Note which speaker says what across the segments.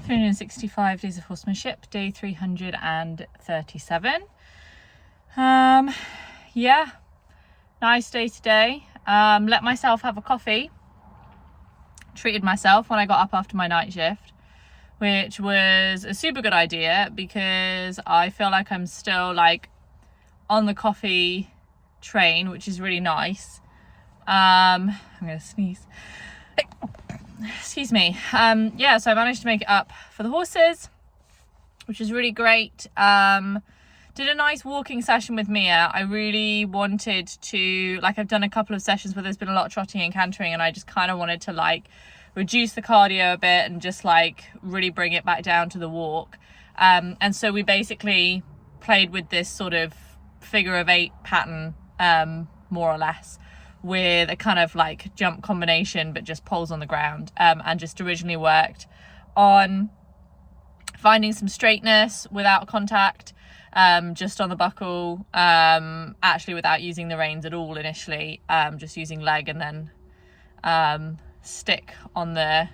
Speaker 1: 365 Days of Horsemanship, day 337. Yeah, nice day today. Let myself have a coffee. Treated myself when I got up after my night shift, which was a super good idea because I feel like I'm still like on the coffee train, which is really nice. I'm gonna sneeze. Excuse me. Yeah, so I managed to make it up for the horses, which is really great. Did a nice walking session with Mia. I really wanted to, like, I've done a couple of sessions where there's been a lot of trotting and cantering, and I just kind of wanted to like reduce the cardio a bit and just like really bring it back down to the walk. And so we basically played with this sort of figure of 8 pattern, more or less, with a kind of like jump combination, but just poles on the ground, and just originally worked on finding some straightness without contact, just on the buckle, actually without using the reins at all initially, just using leg and then stick on the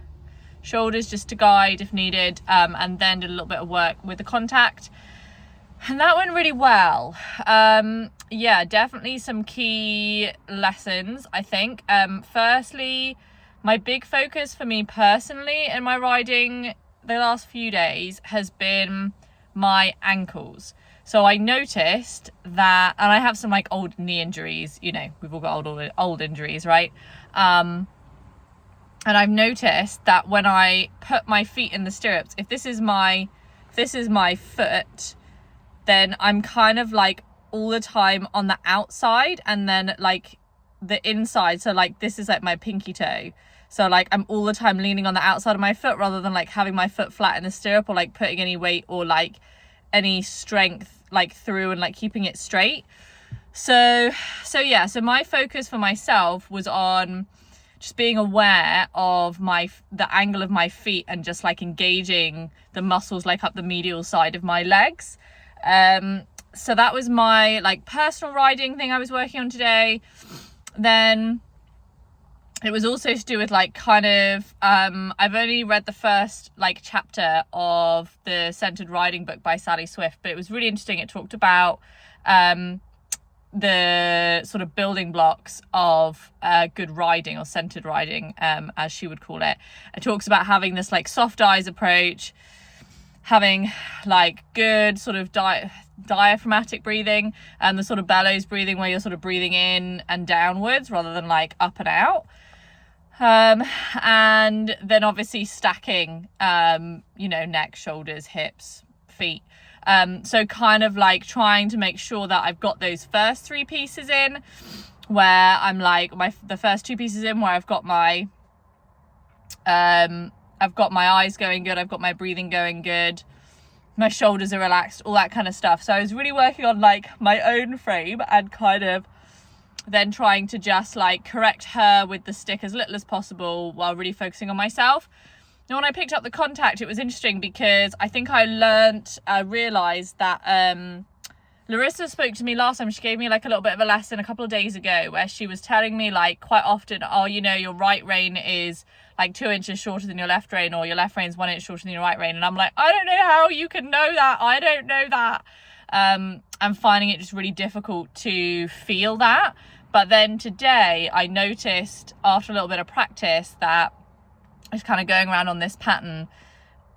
Speaker 1: shoulders just to guide if needed, and then did a little bit of work with the contact, and that went really well. Yeah, definitely some key lessons, I think. Firstly, my big focus for me personally in my riding the last few days has been my ankles. So I noticed that, and I have some like old knee injuries, you know, we've all got old injuries, right? And I've noticed that when I put my feet in the stirrups, if this is my foot, then I'm kind of like all the time on the outside, and then like the inside, so like this is like my pinky toe, so like I'm all the time leaning on the outside of my foot rather than like having my foot flat in the stirrup or like putting any weight or like any strength like through and like keeping it straight. So yeah, so my focus for myself was on just being aware of the angle of my feet and just like engaging the muscles like up the medial side of my legs. So that was my like personal riding thing I was working on today. Then it was also to do with like kind of, I've only read the first like chapter of the Centered Riding book by Sally Swift, but it was really interesting. It talked about the sort of building blocks of good riding, or centered riding, as she would call it. It talks about having this like soft eyes approach, having like good sort of diaphragmatic breathing, and the sort of bellows breathing where you're sort of breathing in and downwards rather than like up and out, and then obviously stacking, you know, neck, shoulders, hips, feet. So kind of like trying to make sure that I've got those first 3 pieces in, where I'm like the first 2 pieces in where I've got my eyes going good, I've got my breathing going good, my shoulders are relaxed, all that kind of stuff. So I was really working on like my own frame and kind of then trying to just like correct her with the stick as little as possible while really focusing on myself. Now when I picked up the contact, it was interesting because I think I realised that Larissa spoke to me last time. She gave me like a little bit of a lesson a couple of days ago where she was telling me like quite often, oh, you know, your right rein is like 2 inches shorter than your left rein, or your left rein is 1 inch shorter than your right rein. And I'm like, I don't know how you can know that. I don't know that. I'm finding it just really difficult to feel that. But then today I noticed after a little bit of practice that I was kind of going around on this pattern,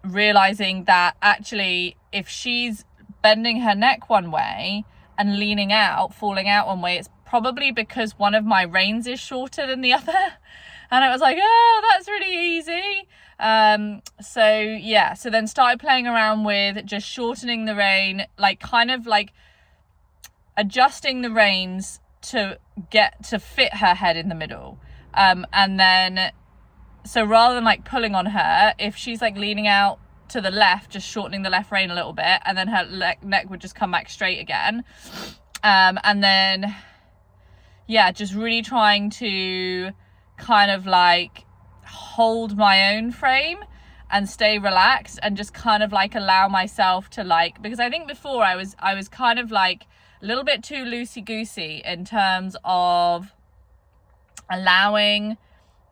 Speaker 1: realizing that actually if she's bending her neck one way and leaning out, falling out one way, it's probably because one of my reins is shorter than the other. And I was like, oh, that's really easy. So yeah, so then started playing around with just shortening the rein, like kind of like adjusting the reins to get to fit her head in the middle. And then, so rather than like pulling on her, if she's like leaning out to the left, just shortening the left rein a little bit, and then her neck would just come back straight again. And then, yeah, just really trying to kind of like hold my own frame and stay relaxed and just kind of like allow myself to like, because I think before I was kind of like a little bit too loosey-goosey in terms of allowing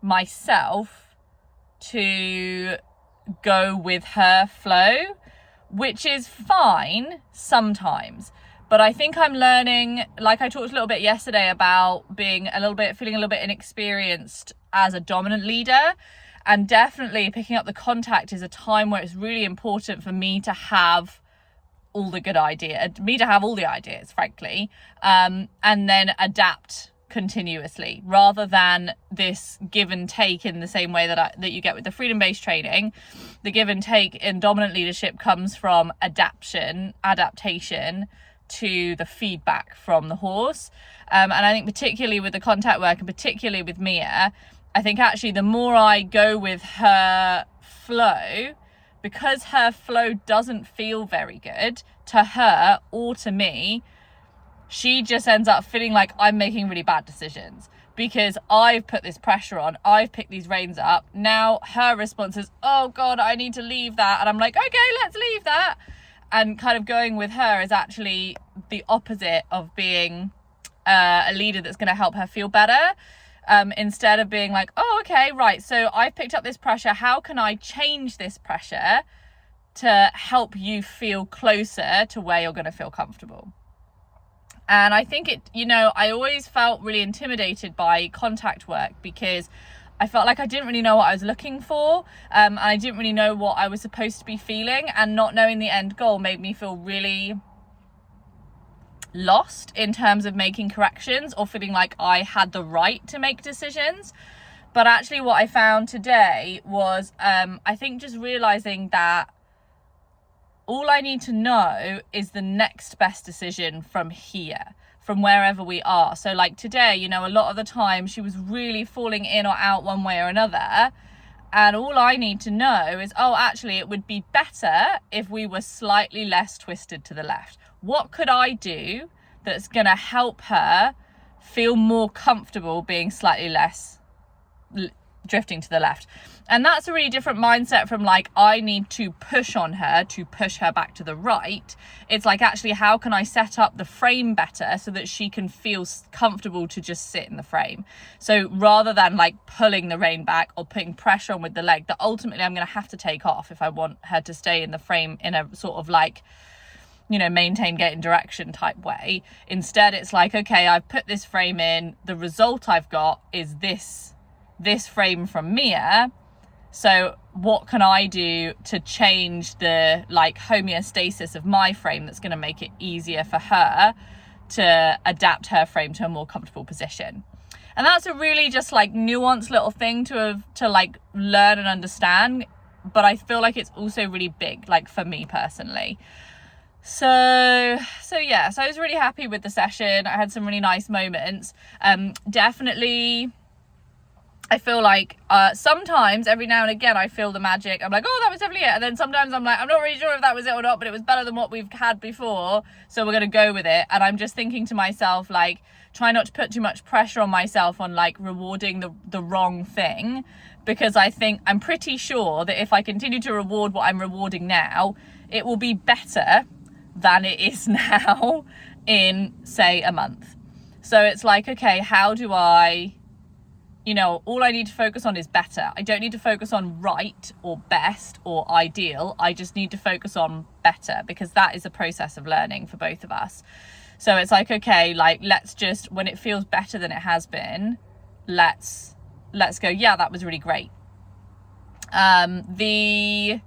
Speaker 1: myself to go with her flow, which is fine sometimes. But I think I'm learning, like I talked a little bit yesterday about feeling a little bit inexperienced as a dominant leader. And definitely picking up the contact is a time where it's really important for me to have all the ideas, frankly, and then adapt continuously, rather than this give and take in the same way that you get with the freedom-based training. The give and take in dominant leadership comes from adaptation to the feedback from the horse. And I think particularly with the contact work, and particularly with Mia, I think actually the more I go with her flow, because her flow doesn't feel very good to her or to me, she just ends up feeling like I'm making really bad decisions because I've put this pressure on, I've picked these reins up. Now her response is, oh God, I need to leave that. And I'm like, okay, let's leave that. And kind of going with her is actually the opposite of being a leader that's going to help her feel better. Instead of being like, oh, okay, right, so I've picked up this pressure. How can I change this pressure to help you feel closer to where you're going to feel comfortable? And I think I always felt really intimidated by contact work because I felt like I didn't really know what I was looking for. And I didn't really know what I was supposed to be feeling, and not knowing the end goal made me feel really lost in terms of making corrections or feeling like I had the right to make decisions. But actually what I found today was I think just realizing that all I need to know is the next best decision from here, from wherever we are. So like today, a lot of the time she was really falling in or out one way or another, and all I need to know is, oh, actually it would be better if we were slightly less twisted to the left. What could I do that's going to help her feel more comfortable being slightly less drifting to the left? And that's a really different mindset from like, I need to push on her to push her back to the right. It's like, actually, how can I set up the frame better so that she can feel comfortable to just sit in the frame? So rather than like pulling the rein back or putting pressure on with the leg that ultimately I'm going to have to take off if I want her to stay in the frame in a sort of like, maintain, get in direction type way. Instead, it's like, okay, I've put this frame in. The result I've got is this frame from Mia. So what can I do to change the like homeostasis of my frame that's going to make it easier for her to adapt her frame to a more comfortable position? And that's a really just like nuanced little thing to like learn and understand. But I feel like it's also really big, like for me personally. So yeah, so I was really happy with the session. I had some really nice moments. Definitely, I feel like sometimes, every now and again, I feel the magic. I'm like, oh, that was definitely it. And then sometimes I'm like, I'm not really sure if that was it or not, but it was better than what we've had before, so we're going to go with it. And I'm just thinking to myself, like, try not to put too much pressure on myself on like rewarding the wrong thing, because I'm pretty sure that if I continue to reward what I'm rewarding now, it will be better than it is now in, say, a month. So it's like, okay, how do I, all I need to focus on is better. I don't need to focus on right or best or ideal. I just need to focus on better, because that is a process of learning for both of us. So it's like, okay, like, let's just, when it feels better than it has been, let's go, yeah, that was really great. The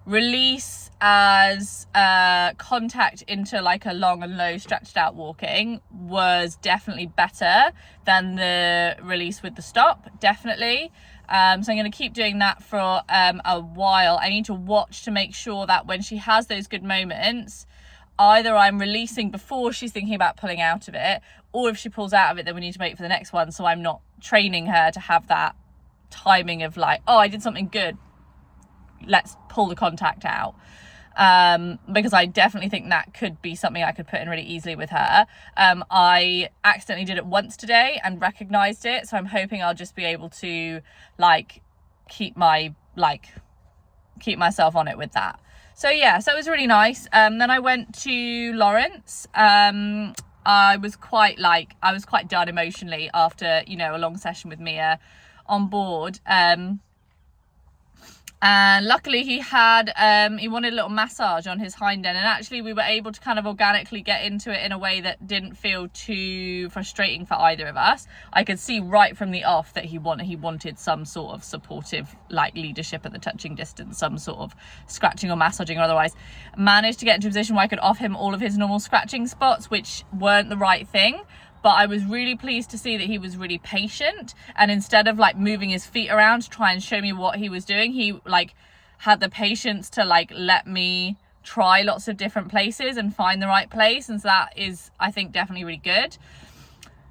Speaker 1: release as contact into like a long and low stretched out walking was definitely better than the release with the stop, definitely. So I'm going to keep doing that for a while. I need to watch to make sure that when she has those good moments, either I'm releasing before she's thinking about pulling out of it, or if she pulls out of it, then we need to wait for the next one, so I'm not training her to have that timing of like, oh, I did something good, let's pull the contact out. Because I definitely think that could be something I could put in really easily with her. I accidentally did it once today and recognized it, so I'm hoping I'll just be able to like keep myself on it with that. So yeah, so it was really nice. Then I went to Lawrence. I was quite done emotionally after, a long session with Mia on board. And luckily he wanted a little massage on his hind end, and actually we were able to kind of organically get into it in a way that didn't feel too frustrating for either of us. I could see right from the off that he wanted some sort of supportive like leadership at the touching distance, some sort of scratching or massaging or otherwise. Managed to get into a position where I could off him all of his normal scratching spots, which weren't the right thing. But I was really pleased to see that he was really patient, and instead of like moving his feet around to try and show me what he was doing, he like had the patience to like let me try lots of different places and find the right place. And so that is, I think, definitely really good.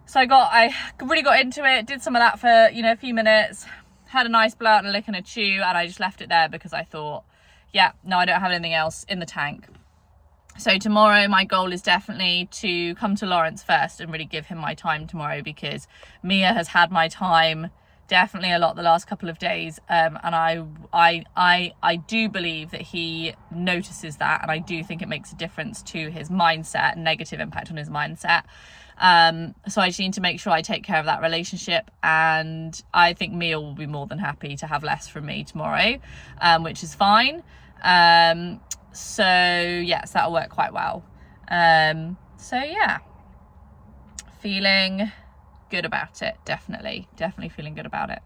Speaker 1: So I really got into it, did some of that for, you know, a few minutes, had a nice blow out and a lick and a chew, and I just left it there because I thought, yeah, no, I don't have anything else in the tank. So tomorrow my goal is definitely to come to Lawrence first and really give him my time tomorrow, because Mia has had my time definitely a lot the last couple of days, and I do believe that he notices that, and I do think it makes a difference to his mindset, negative impact on his mindset. So I just need to make sure I take care of that relationship, and I think Mia will be more than happy to have less from me tomorrow, which is fine. So yes, that'll work quite well. So yeah, feeling good about it. Definitely feeling good about it.